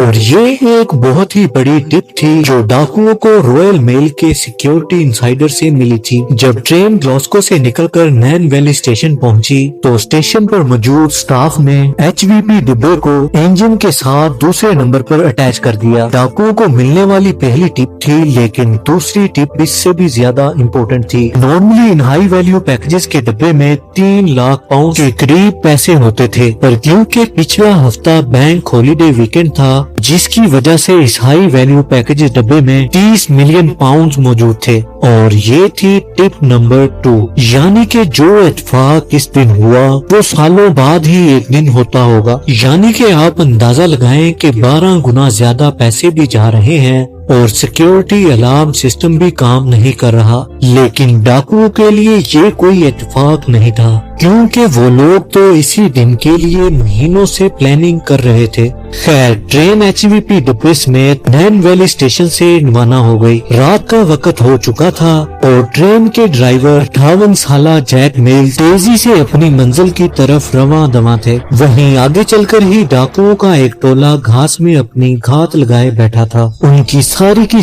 اور یہ ایک بہت ہی بڑی ٹپ تھی جو ڈاکوؤں کو رائل میل کے سیکیورٹی انسائڈر سے ملی تھی۔ جب ٹرین گلاسکو سے نکل کر نین ویلی اسٹیشن پہنچی تو اسٹیشن پر موجود سٹاف نے HVP ڈبے کو انجن کے ساتھ دوسرے نمبر پر اٹیچ کر دیا۔ ڈاکوؤں کو ملنے والی پہلی ٹپ تھی، لیکن دوسری ٹپ اس سے بھی زیادہ امپورٹنٹ تھی۔ Normally in high value packages کے ڈبے میں 3 لاکھ پاؤنڈ کے قریب پیسے ہوتے تھے، پر کیونکہ پچھلا ہفتہ بینک ہالیڈے ویکینڈ تھا جس کی وجہ سے اس ہائی ویلیو پیکجز ڈبے میں 30 ملین پاؤنڈ موجود تھے، اور یہ تھی ٹپ نمبر 2، یعنی کہ جو اتفاق اس دن ہوا وہ سالوں بعد ہی ایک دن ہوتا ہوگا۔ یعنی کہ آپ اندازہ لگائیں کہ 12 گنا زیادہ پیسے بھی جا رہے ہیں اور سیکیورٹی الارم سسٹم بھی کام نہیں کر رہا، لیکن ڈاکوؤں کے لیے یہ کوئی اتفاق نہیں تھا کیونکہ وہ لوگ تو اسی دن کے لیے مہینوں سے پلاننگ کر رہے تھے۔ خیر، ٹرین HVP ڈبے سمیت نین ویلی اسٹیشن سے روانہ ہو گئی۔ رات کا وقت ہو چکا تھا اور ٹرین کے ڈرائیور 58 سالہ جیک میلز تیزی سے اپنی منزل کی طرف رواں دواں تھے۔ وہیں آگے چل کر ہی ڈاکوؤں کا ایک ٹولہ گھاس میں اپنی گھات لگائے بیٹھا تھا۔ ان کی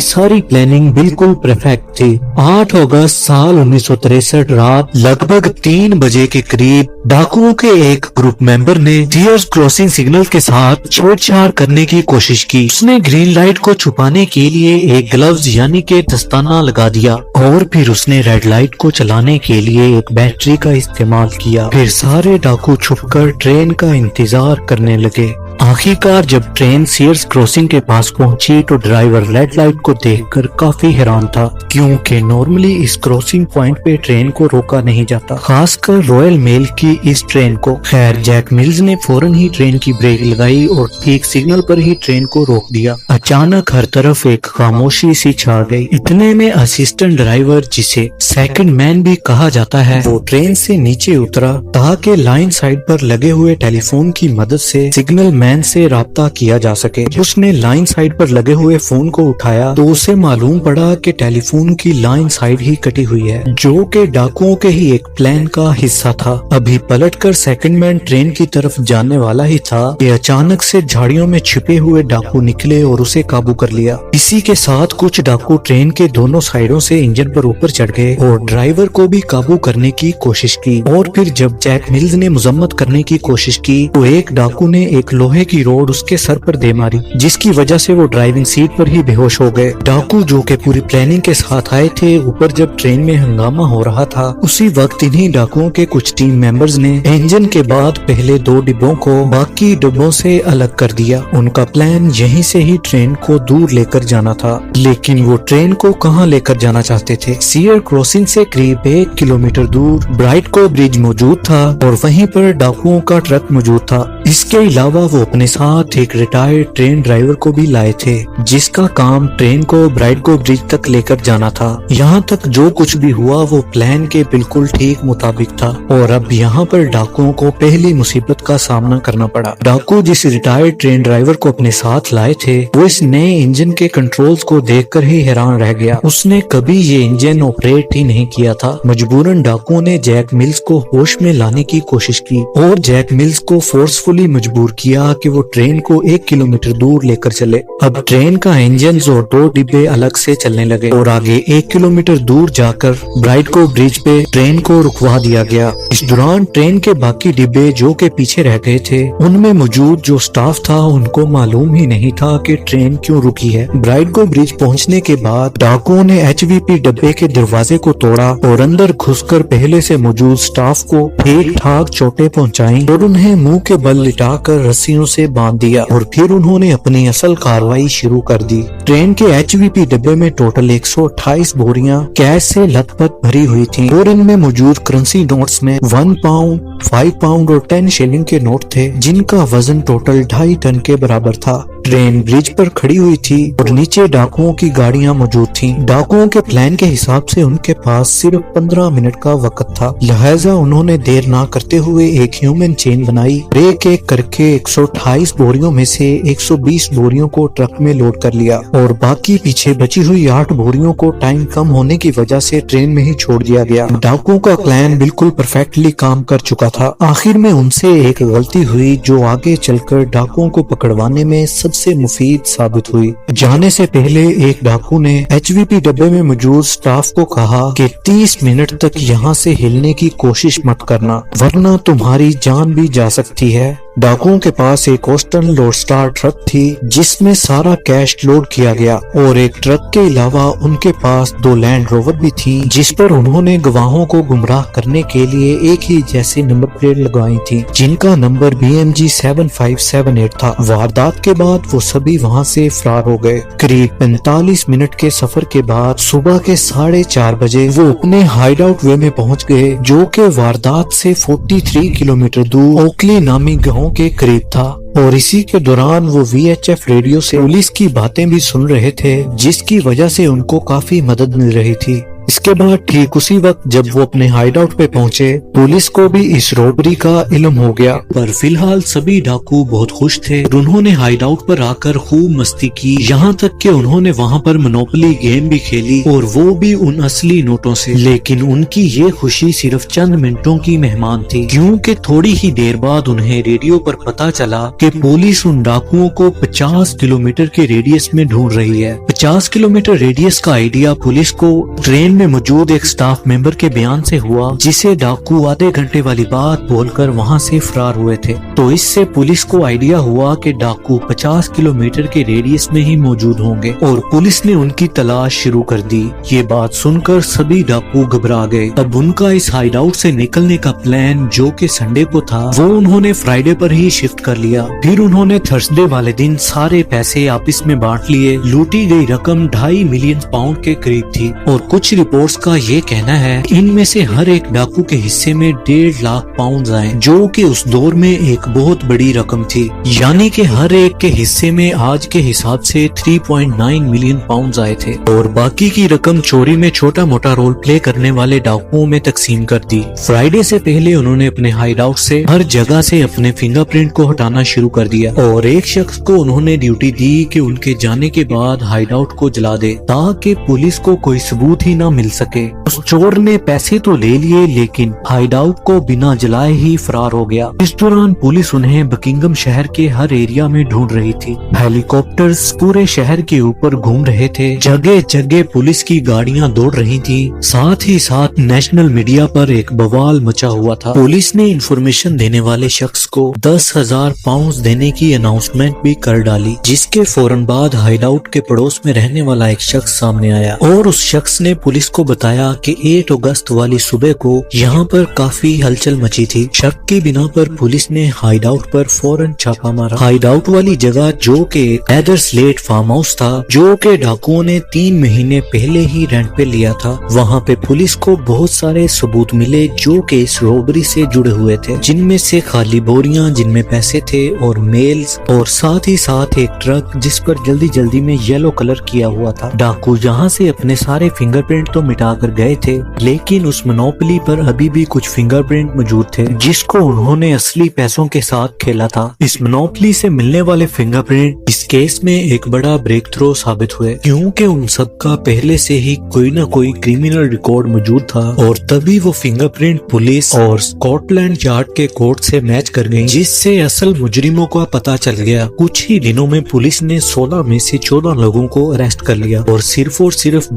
ساری پلاننگ بالکل پرفیکٹ تھی۔ 8 اگست سال 1963 رات لگ بھگ 3 بجے کے قریب ڈاکوؤں کے ایک گروپ ممبر نے ٹیئرز کراسنگ سگنل کے ساتھ چھوڑ چھاڑ کرنے کی کوشش کی۔ اس نے گرین لائٹ کو چھپانے کے لیے ایک گلوز یعنی کہ دستانہ لگا دیا، اور پھر اس نے ریڈ لائٹ کو چلانے کے لیے ایک بیٹری کا استعمال کیا۔ پھر سارے ڈاکو چھپ کر ٹرین کا انتظار کرنے لگے۔ آخرکار جب ٹرین سیئرز کراسنگ کے پاس پہنچی تو ڈرائیور ریڈ لائٹ کو دیکھ کر کافی حیران تھا، کیونکہ نارملی اس کراسنگ پوائنٹ پہ ٹرین کو روکا نہیں جاتا، خاص کر رائل میل کی اس ٹرین کو۔ خیر، جیک ملز نے فوراً ہی ٹرین کی بریک لگائی اور ٹھیک سگنل پر ہی ٹرین کو روک دیا۔ اچانک ہر طرف ایک خاموشی سی چھا گئی۔ اتنے میں اسسٹنٹ ڈرائیور، جسے سیکنڈ مین بھی کہا جاتا ہے، وہ ٹرین سے نیچے اترا تاکہ لائن سائڈ پر لگے ہوئے ٹیلی فون کی مدد سے سگنل مین سے رابطہ کیا جا سکے۔ اس نے لائن سائڈ پر لگے ہوئے فون کو اٹھایا تو اسے معلوم پڑا کہ ٹیلی فون کی لائن سائڈ ہی کٹی ہوئی ہے، جو کہ ڈاکوؤں کے ہی ایک پلان کا حصہ تھا۔ ابھی پلٹ کر سیکنڈ مین ٹرین کی طرف جانے والا ہی تھا کہ اچانک سے جھاڑیوں میں چھپے ہوئے ڈاکو نکلے اور اسے قابو کر لیا۔ اسی کے ساتھ کچھ ڈاکو ٹرین کے دونوں سائڈوں سے انجن پر اوپر چڑھ گئے اور ڈرائیور کو بھی قابو کرنے کی کوشش کی، اور پھر جب جیک ملز نے مذمت کرنے کی کوشش کی تو ایک ڈاکو نے ایک لوہے کی روڈ اس کے سر پر دے ماری، جس کی وجہ سے وہ ڈرائیونگ سیٹ پر ہی بے ہوش ہو گئے۔ ڈاکو جو کہ پوری پلاننگ کے ساتھ آئے تھے، اوپر جب ٹرین میں ہنگامہ ہو رہا تھا اسی وقت انہی ڈاکوؤں کے کچھ ٹیم ممبرز نے انجن کے بعد پہلے 2 ڈبوں کو باقی ڈبوں سے الگ کر دیا۔ ان کا پلان یہیں سے ہی ٹرین کو دور لے کر جانا تھا، لیکن وہ ٹرین کو کہاں لے کر جانا چاہتے تھے؟ سیئر کراسنگ سے قریب 1 کلومیٹر دور برائٹ کو برج موجود تھا اور وہیں پر ڈاکوؤں کا ٹرک موجود تھا۔ اس کے علاوہ وہ اپنے ساتھ ایک ریٹائرڈ ٹرین ڈرائیور کو بھی لائے تھے، جس کا کام ٹرین کو برائٹ کو برج تک لے کر جانا تھا۔ یہاں تک جو کچھ بھی ہوا وہ پلان کے بالکل ٹھیک مطابق تھا، اور اب یہاں پر ڈاکوؤں کو پہلی مصیبت کا سامنا کرنا پڑا۔ ڈاکو جس ریٹائرڈ ٹرین ڈرائیور کو اپنے ساتھ لائے تھے، وہ اس نئے انجن کے کنٹرولز کو دیکھ کر ہی حیران رہ گیا۔ اس نے کبھی یہ انجن آپریٹ ہی نہیں کیا تھا۔ مجبوراً ڈاکوؤں نے جیک ملز کو ہوش میں لانے کی کوشش کی اور جیک ملز کو فورسفلی مجبور کیا کہ وہ ٹرین کو 1 کلومیٹر دور لے کر چلے۔ اب ٹرین کا انجن اور 2 ڈبے الگ سے چلنے لگے اور آگے 1 کلومیٹر دور جا کر برائٹ کو برج پہ ٹرین کو رکوا دیا گیا۔ اس دوران ٹرین کے باقی ڈبے جو کہ پیچھے رہ گئے تھے، ان میں موجود جو سٹاف تھا ان کو معلوم ہی نہیں تھا کہ ٹرین کیوں رکی ہے۔ برائٹ کو برج پہنچنے کے بعد ڈاکوؤں نے HVP ڈبے کے دروازے کو توڑا اور اندر گھس کر پہلے سے موجود سٹاف کو ٹھیک ٹھاک چوٹیں پہنچائیں اور انہیں منہ کے بل لٹا کر رسیوں سے باندھ دیا، اور پھر انہوں نے اپنی اصل کارروائی شروع کر دی۔ ٹرین کے HVP ڈبے میں ٹوٹل 128 بوریاں کیش سے لت پت بھری ہوئی تھیں، اور ان میں موجود کرنسی نوٹس میں 1 پاؤنڈ، 5 پاؤنڈ اور 10 شیلنگ کے نوٹ تھے، جن کا وزن ٹوٹل 2.5 ٹن کے برابر تھا۔ ٹرین برج پر کھڑی ہوئی تھی اور نیچے ڈاکوؤں کی گاڑیاں موجود تھیں۔ ڈاکوؤں کے پلان کے حساب سے ان کے پاس صرف 15 منٹ کا وقت تھا، لہٰذا انہوں نے دیر نہ کرتے ہوئے ایک ہیومن چین بنائی، ایک ایک کر کے 128 بوریوں میں سے 120 بوریوں کو ٹرک میں لوڈ کر لیا، اور باقی پیچھے بچی ہوئی 8 بوریوں کو ٹائم کم ہونے کی وجہ سے ٹرین میں ہی چھوڑ دیا گیا۔ ڈاکوؤں کا پلان بالکل پرفیکٹلی کام کر چکا تھا۔ آخر میں ان سے ایک غلطی ہوئی جو آگے چل کر ڈاکوؤں کو پکڑوانے میں سب سے مفید ثابت ہوئی۔ جانے سے پہلے ایک ڈاکو نے HVP ڈبے میں موجود سٹاف کو کہا کہ 30 منٹ تک یہاں سے ہلنے کی کوشش مت کرنا ورنہ تمہاری جان بھی جا سکتی ہے۔ ڈاکوؤں کے پاس ایک اوسٹن لوڈ سٹار ٹرک تھی جس میں سارا کیش لوڈ کیا گیا، اور ایک ٹرک کے علاوہ ان کے پاس 2 لینڈ روور بھی تھی جس پر انہوں نے گواہوں کو گمراہ کرنے کے لیے ایک ہی جیسی نمبر پلیٹ لگائی تھی جن کا نمبر BMG 7578 تھا۔ واردات کے بعد وہ سبھی وہاں سے فرار ہو گئے۔ قریب 45 منٹ کے سفر کے بعد صبح کے 4:30 بجے وہ اپنے ہائیڈ آؤٹ وے میں پہنچ گئے جو کہ واردات سے 43 کلومیٹر دور اوکلی نامی گاؤں کے قریب تھا، اور اسی کے دوران وہ VHF ریڈیو سے پولیس کی باتیں بھی سن رہے تھے جس کی وجہ سے ان کو کافی مدد مل رہی تھی۔ اس کے بعد ٹھیک اسی وقت جب وہ اپنے ہائیڈ آؤٹ پہ پہنچے پولیس کو بھی اس روبری کا علم ہو گیا، پر فی الحال سبھی ڈاکو بہت خوش تھے اور انہوں نے ہائیڈ آؤٹ پر آ کر خوب مستی کی، یہاں تک کہ انہوں نے وہاں پر منوپلی گیم بھی کھیلی اور وہ بھی ان اصلی نوٹوں سے۔ لیکن ان کی یہ خوشی صرف چند منٹوں کی مہمان تھی، کیونکہ تھوڑی ہی دیر بعد انہیں ریڈیو پر پتا چلا کہ پولیس ان ڈاکوؤں کو 50 کلومیٹر کے ریڈیس میں ڈھونڈ رہی ہے۔ 50 کلومیٹر ریڈیس کا آئیڈیا پولیس کو ٹرین میں موجود ایک سٹاف ممبر کے بیان سے ہوا جسے ڈاکو آدھے گھنٹے والی بات بول کر وہاں سے فرار ہوئے تھے، تو اس سے پولیس کو آئیڈیا ہوا کہ ڈاکو 50 کلومیٹر کے ریڈیس میں ہی موجود ہوں گے، اور پولیس نے ان کی تلاش شروع کر دی۔ یہ بات سن کر سبھی ڈاکو گھبرا گئے۔ اب ان کا اس ہائیڈ آؤٹ سے نکلنے کا پلان جو کہ سنڈے کو تھا وہ انہوں نے فرائیڈے پر ہی شفٹ کر لیا۔ پھر انہوں نے تھرسڈے والے دن سارے پیسے آپس میں بانٹ لیے۔ لوٹی گئی رقم 2.5 ملین پاؤنڈ کے قریب تھی، اور کچھ رپورٹس کا یہ کہنا ہے ان میں سے ہر ایک ڈاکو کے حصے میں 1.5 لاکھ پاؤنڈ آئے، جو کہ اس دور میں ایک بہت بڑی رقم تھی، یعنی کہ ہر ایک کے حصے میں آج کے حساب سے 3.9 ملین پاؤنڈ آئے تھے، اور باقی کی رقم چوری میں چھوٹا موٹا رول پلے کرنے والے ڈاکوؤں میں تقسیم کر دی۔ فرائیڈے سے پہلے انہوں نے اپنے ہائیڈ آؤٹ سے ہر جگہ سے اپنے فنگر پرنٹ کو ہٹانا شروع کر دیا، اور ایک شخص کو انہوں نے ڈیوٹی دی کہ ان کے جانے کے بعد ہائیڈ آؤٹ کو جلا دے تاکہ پولیس کو کوئی ثبوت ہی نہ مل سکے۔ اس چور نے پیسے تو لے لیے لیکن ہائیڈ آؤٹ کو بنا جلائے ہی فرار ہو گیا۔ اس دوران پولیس انہیں بکنگم شہر کے ہر ایریا میں ڈھونڈ رہی تھی۔ ہیلی کاپٹرز پورے شہر کے اوپر گھوم رہے تھے، جگہ جگہ پولیس کی گاڑیاں دوڑ رہی تھی، ساتھ ہی ساتھ نیشنل میڈیا پر ایک بوال مچا ہوا تھا۔ پولیس نے انفارمیشن دینے والے شخص کو 10,000 پاؤنڈ دینے کی اناؤنسمنٹ بھی کر ڈالی، جس کے فوراً بعد ہائیڈ آؤٹ کے پڑوس میں رہنے والا ایک شخص سامنے آیا، اور اس شخص نے پولیس کو بتایا کہ 8 اگست والی صبح کو یہاں پر کافی ہلچل مچی تھی۔ شک کی بنا پر پولیس نے ہائیڈ آؤٹ پر فوراً چھاپا مارا۔ ہائیڈ آؤٹ والی جگہ جو کہ ایک لیدر سلیٹ فارم ہاؤس تھا جو کہ ڈاکوؤں نے 3 مہینے پہلے ہی رینٹ پہ لیا تھا، وہاں پہ پولیس کو بہت سارے ثبوت ملے جو کہ اس روبری سے جڑے ہوئے تھے، جن میں سے خالی بوریاں جن میں پیسے تھے اور میلز، اور ساتھ ہی ساتھ ایک ٹرک جس پر جلدی جلدی میں یلو کلر کیا ہوا تھا۔ ڈاکو یہاں سے اپنے سارے فنگر پرنٹ تو مٹا کر گئے تھے لیکن اس منوپلی پر ابھی بھی کچھ فنگر پرنٹ موجود تھے جس کو انہوں نے اصلی پیسوں کے ساتھ کھیلا تھا۔ اس منوپلی سے ملنے والے فنگر پرنٹ اس کیس میں ایک بڑا بریک تھرو ثابت ہوئے، کیونکہ ان سب کا پہلے سے ہی کوئی نہ کوئی کریمنل ریکارڈ موجود تھا، اور تبھی وہ فنگر پرنٹ پولیس اور اسکاٹ لینڈ یارڈ کے کورٹ سے میچ کر گئی، جس سے اصل مجرموں کا پتہ چل گیا۔ کچھ ہی دنوں میں پولیس نے 16 میں سے 14 لوگوں کو اریسٹ کر لیا، اور صرف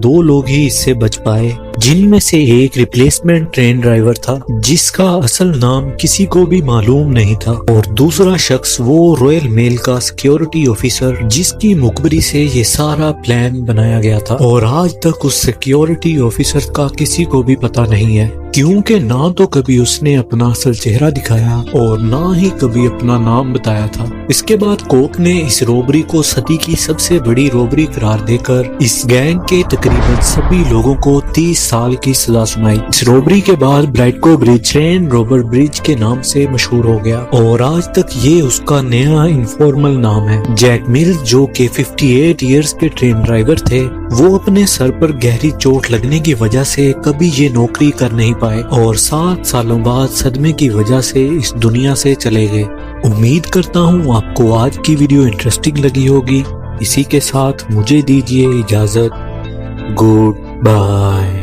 2 لوگ ہی اس سے بچ پائے، جن میں سے ایک ریپلیسمنٹ ٹرین ڈرائیور تھا جس کا اصل نام کسی کو بھی معلوم نہیں تھا، اور دوسرا شخص وہ رویل میل کا سیکیورٹی آفیسر جس کی مخبری سے یہ سارا پلان بنایا گیا تھا، اور آج تک اس سیکیورٹی آفیسر کا کسی کو بھی پتہ نہیں ہے، کیونکہ نہ تو کبھی اس نے اپنا اصل چہرہ دکھایا اور نہ ہی کبھی اپنا نام بتایا تھا۔ اس کے بعد کورٹ نے اس روبری کو صدی کی سب سے بڑی روبری قرار دے کر اس گینگ کے تقریباً سبھی لوگوں کو 30 سال کی سزا سنائی۔ اس روبری کے بعد برائٹکو برج ٹرین روبر برج کے نام سے مشہور ہو گیا، اور آج تک یہ اس کا نیا انفارمل نام ہے۔ جیک ملز جو کہ 58 ایئرز کے ٹرین ڈرائیور تھے، وہ اپنے سر پر گہری چوٹ لگنے کی وجہ سے کبھی یہ نوکری کر نہیں پائے، اور 7 سالوں بعد صدمے کی وجہ سے اس دنیا سے چلے گئے۔ امید کرتا ہوں آپ کو آج کی ویڈیو انٹرسٹنگ لگی ہوگی۔ اسی کے ساتھ مجھے دیجیے اجازت۔ Good bye.